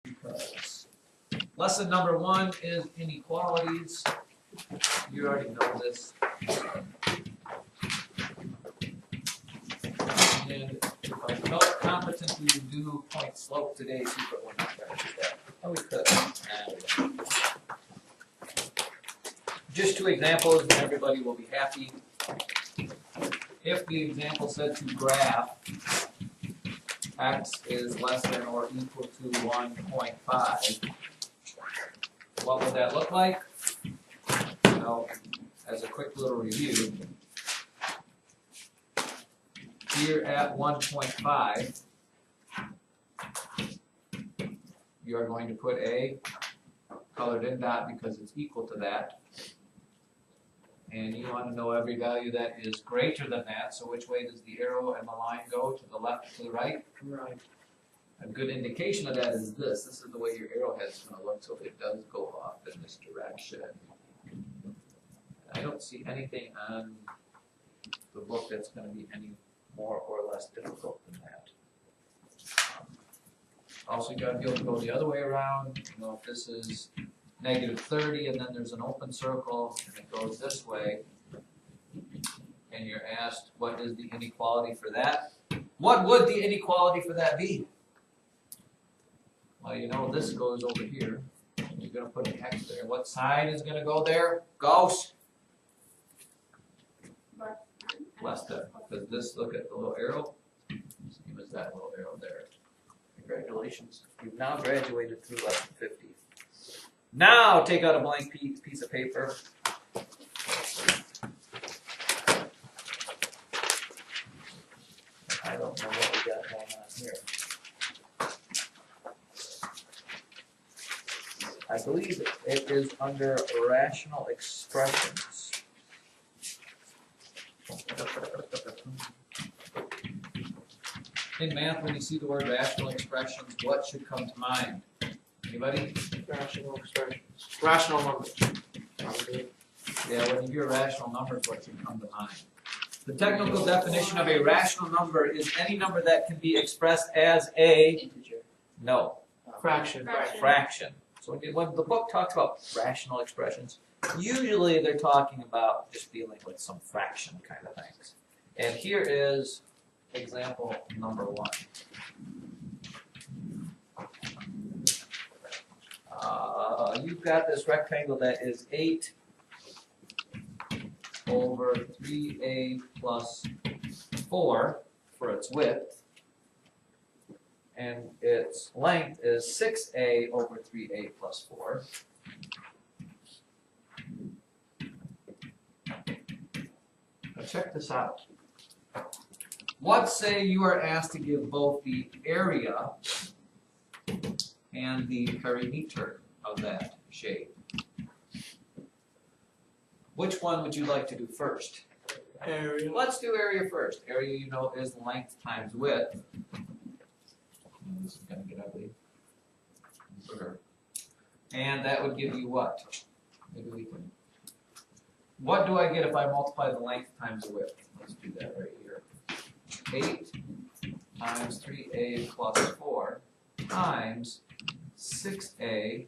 Because lesson number 1 is inequalities. You already know this. And if I felt competent, we would do point slope today too, but we're not going to do that. Oh, we could. Just 2 examples, and everybody will be happy. If the example said to graph x is less than or equal to 1.5, what would that look like? Well, as a quick little review, here at 1.5, you are going to put a colored in dot because it's equal to that. And you want to know every value that is greater than that. So which way does the arrow and the line go? To the left or to the right? Right. A good indication of that is this. This is the way your arrowhead is going to look, so it does go off in this direction. I don't see anything on the book that's going to be any more or less difficult than that. Also, you got to be able to go the other way around. You know, if this is -30 and then there's an open circle and it goes this way, and you're asked what is the inequality for that, what would the inequality for that be? Well, you know this goes over here. You're going to put an X there. What side is going to go there? Ghost? Less than. Because this, look at the little arrow. Same as that little arrow there. Congratulations. You've now graduated through lesson 50. Now take out a blank piece of paper. I don't know what we got going on here. I believe it is under rational expressions. In math, when you see the word rational expressions, what should come to mind? Anybody? Rational expressions. Rational numbers. Yeah, when you hear rational numbers, what should come to mind? The technical definition of a rational number is any number that can be expressed as a Integer. no Fraction. fraction. So when the book talks about rational expressions, usually they're talking about just dealing with some fraction kind of things. And here is example number 1. You've got this rectangle that is 8 over 3a plus 4 for its width, and its length is 6a over 3a plus 4. Now check this out. What say you are asked to give both the area and the perimeter of that shape? Which one would you like to do first? Area. Let's do area first. Area, you know, is length times width. And this is going to get ugly. And that would give you what? Maybe we can. What do I get if I multiply the length times the width? Let's do that right here. 8 times 3a plus 4 times 6a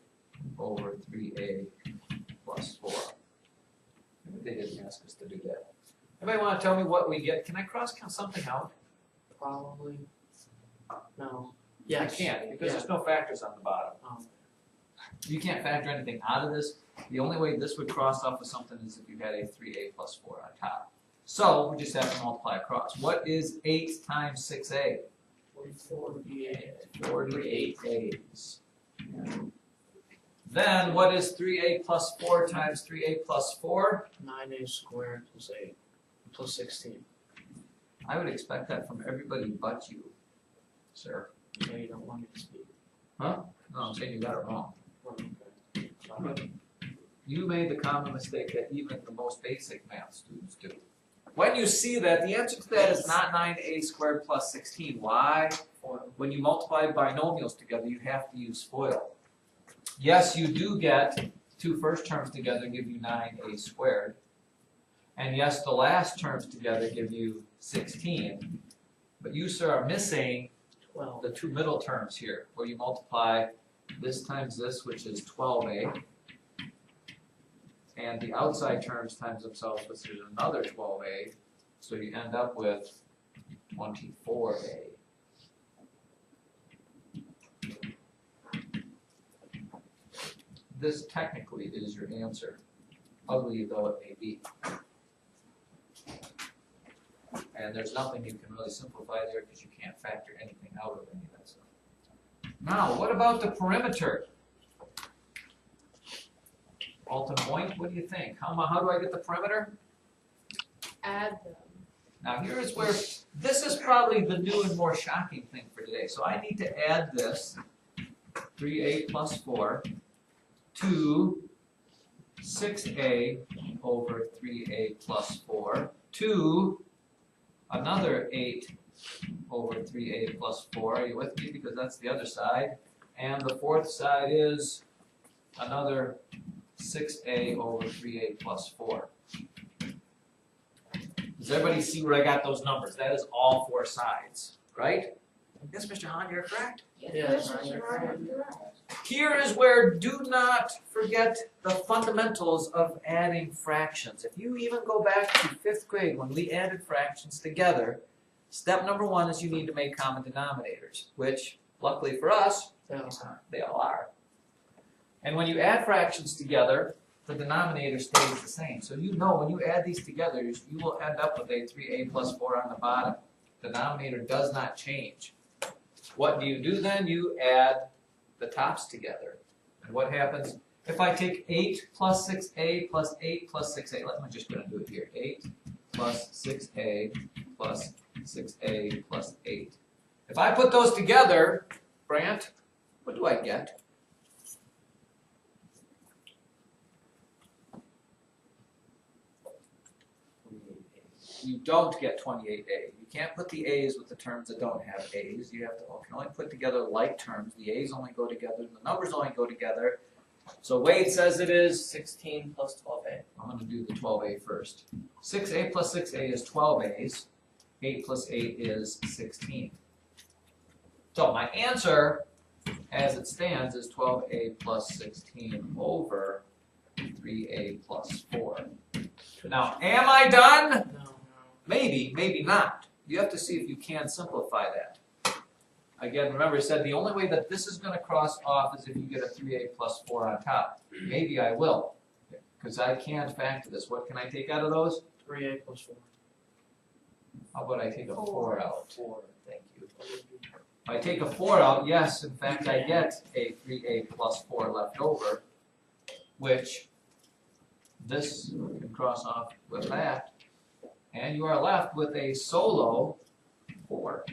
over 3a plus 4. Maybe they didn't ask us to do that. Anybody want to tell me what we get? Can I cross count something out? Probably. No. Yes. I can't because there's no factors on the bottom. You can't factor anything out of this. The only way this would cross off with something is if you had a 3a plus 4 on top. So we just have to multiply across. What is 8 times 6a? 48. 48 a's. Then what is 3a plus 4 times 3a plus 4? 9a squared plus 8 plus 16. I would expect that from everybody but you, sir. No, you don't want me to speak. Huh? No, I'm saying you got it wrong. Okay. You made the common mistake that even the most basic math students do. When you see that, the answer to that is not 9a squared plus 16. Why? When you multiply binomials together, you have to use FOIL. Yes, you do get 2 first terms together give you 9a squared. And yes, the last terms together give you 16. But you, sir, are missing 12. the 2 middle terms here, where you multiply this times this, which is 12a, and the outside terms times themselves, which is another 12a, so you end up with 24a. This technically is your answer, ugly though it may be. And there's nothing you can really simplify there because you can't factor anything out of any of that stuff. Now, what about the perimeter? Alton Point, what do you think? How do I get the perimeter? Add them. Now here's where, this is probably the new and more shocking thing for today. So I need to add this, 3a plus 4, to 6a over 3a plus 4, to another 8 over 3a plus 4. Are you with me? Because that's the other side. And the fourth side is another 6a over 3a plus 4. Does everybody see where I got those numbers? That is all four sides, right? Yes, Mr. Hahn, you're correct. Yes, Here is where do not forget the fundamentals of adding fractions. If you even go back to 5th grade when we added fractions together, step number 1 is you need to make common denominators, which luckily for us, they all are. And when you add fractions together, the denominator stays the same. So you know when you add these together, you will end up with a 3a plus 4 on the bottom. The denominator does not change. What do you do then? You add the tops together. And what happens if I take 8 plus 6a plus 8 plus 6a? I'm just going to do it here. 8 plus 6a plus 6a plus 8. If I put those together, Brant, what do I get? You don't get 28a. You can't put the a's with the terms that don't have a's. You have to can only put together like terms. The a's only go together, the numbers only go together. So Wade says it is 16 plus 12a. I'm going to do the 12a first. 6a plus 6a is 12a's. 8 plus 8 is 16. So my answer, as it stands, is 12a plus 16 over 3a plus 4. Now, am I done? No. Maybe, maybe not. You have to see if you can simplify that. Again, remember I said the only way that this is going to cross off is if you get a 3a plus 4 on top. Maybe I will, because I can't factor this. What can I take out of those? 3a plus 4. How about I take a 4 out? 4. Thank you. If I take a 4 out, yes, in fact, I get a 3a plus 4 left over, which this can cross off with that. And you are left with a solo 4.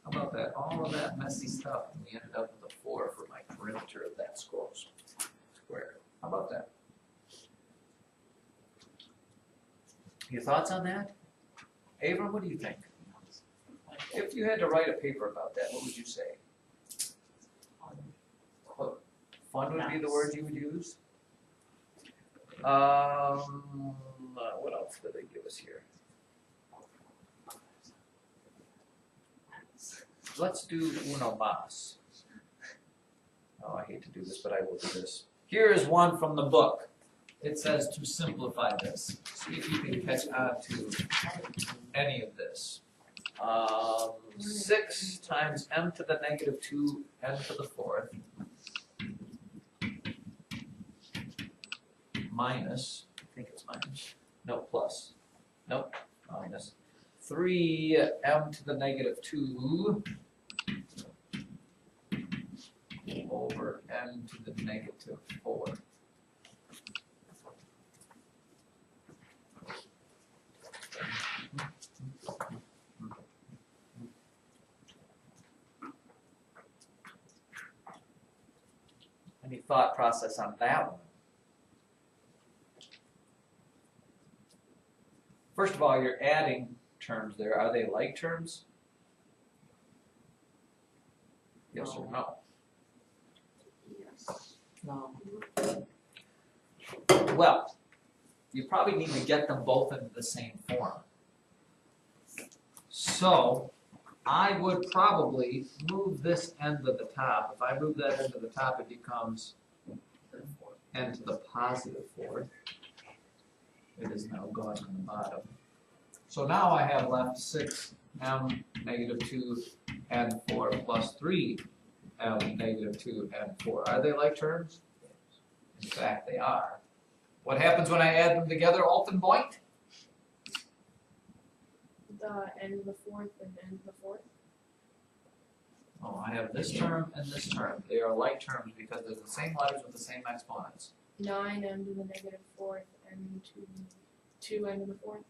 How about that? All of that messy stuff, and we ended up with a 4 for my perimeter of that square. How about that? Your thoughts on that? Abram, what do you think? If you had to write a paper about that, what would you say? Fun would be the word you would use? What else did they give us here? Let's do uno más. Oh, I hate to do this, but I will do this. Here is one from the book. It says to simplify this. See if you can catch on to any of this. 6 times m to the negative 2 n to the 4th minus, I think it's minus, no, plus, nope, minus 3m to the negative 2 over m to the negative 4. Any thought process on that one? First of all, you're adding terms there. Are they like terms? Yes or no? Yes. No. Well, you probably need to get them both into the same form. So, I would probably move this end to the top. If I move that end to the top, it becomes n to the positive 4th. It is now gone on the bottom. So now I have left 6m negative 2 and 4 plus 3m negative 2 and 4. Are they like terms? In fact, they are. What happens when I add them together, Alton Boyd? The end of the fourth and end of the fourth. Oh, I have this term and this term. They are like terms because they're the same letters with the same exponents. 9 end of the negative fourth and 2 end of the fourth.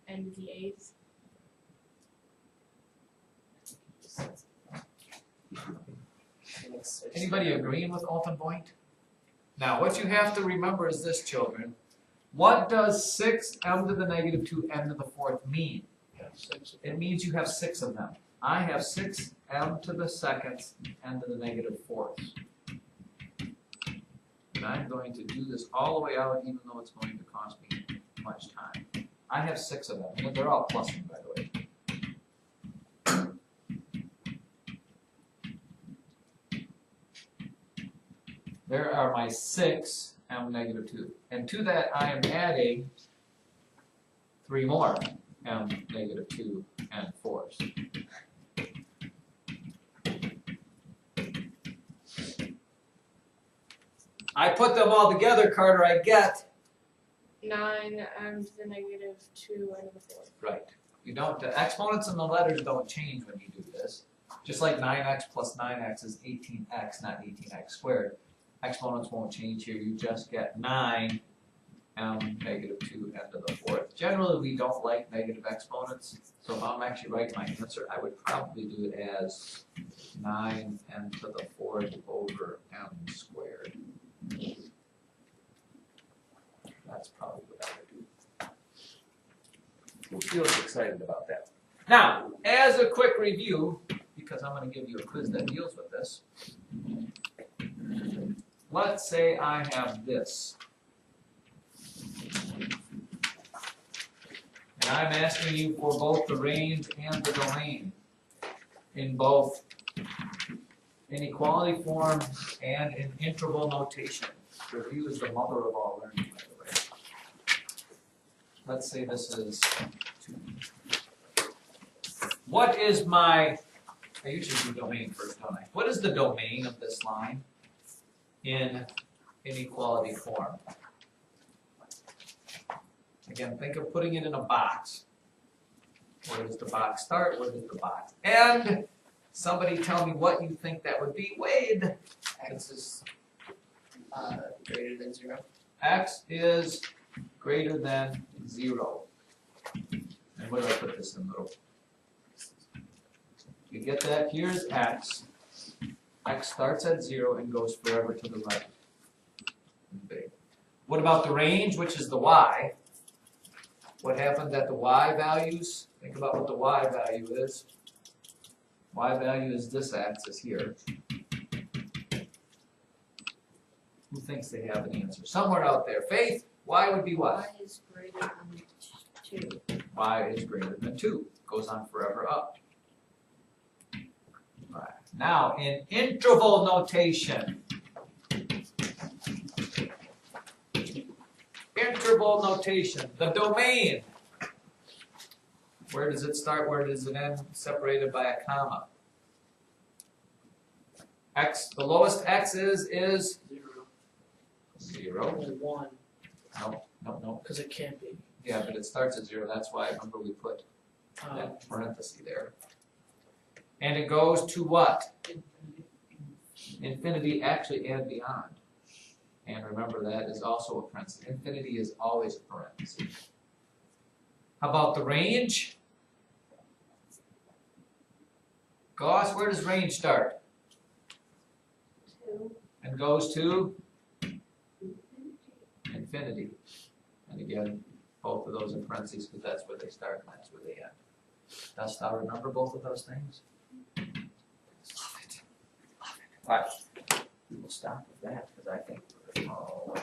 End of the eighth. Anybody agreeing with Alton Boyd? Now, what you have to remember is this, children. What does 6m to the negative 2 n to the 4th mean? It means you have 6 of them. I have 6m to the 2nd n to the negative 4th. And I'm going to do this all the way out even though it's going to cost me much time. I have 6 of them. And they're all plussing, by the way. There are my 6m negative 2. And to that I am adding 3 more m negative 2 and 4s. I put them all together, Carter, I get 9 m to the negative 2 end of the fourth. right. You don't, the exponents and the letters don't change when you do this. Just like 9x plus 9x is 18x, not 18x squared. Exponents won't change here. You just get 9m negative 2 n to the 4th. Generally, we don't like negative exponents. So if I'm actually writing my answer, I would probably do it as 9n to the 4th over m squared. That's probably what I would do. Who feels excited about that? Now, as a quick review, because I'm going to give you a quiz that deals with this. Let's say I have this. And I'm asking you for both the range and the domain in both inequality form and in interval notation. Review is the mother of all learning, by the way. Let's say this is 2. What is my, I usually do domain first, don't I? What is the domain of this line in inequality form? Again, think of putting it in a box. Where does the box start? Where does the box end? Somebody tell me what you think that would be. Wade. X is greater than 0. X is greater than 0. And where do I put this in the middle? You get that? Here's X. X starts at 0 and goes forever to the right. Big. What about the range, which is the Y? What happens at the Y values? Think about what the Y value is. Y value is this axis here. Who thinks they have an answer? Somewhere out there. Faith, Y would be what? Y is greater than 2. Y is greater than 2. Goes on forever up. Right. Now, in interval notation. Interval notation. The domain. Where does it start? Where does it end? Separated by a comma. X, the lowest X is 0. Only 1, No. because it can't be. Yeah, but it starts at 0. That's why I remember we put that parenthesis there. And it goes to what? Infinity, actually, and beyond. And remember, that is also a parenthesis. Infinity is always a parenthesis. How about the range? Goss, where does range start? 2. And goes to? Infinity. And again, both of those in parentheses because that's where they start and that's where they end. Dost thou remember both of those things? Love it. Love it. All right. We will stop with that because I think we're all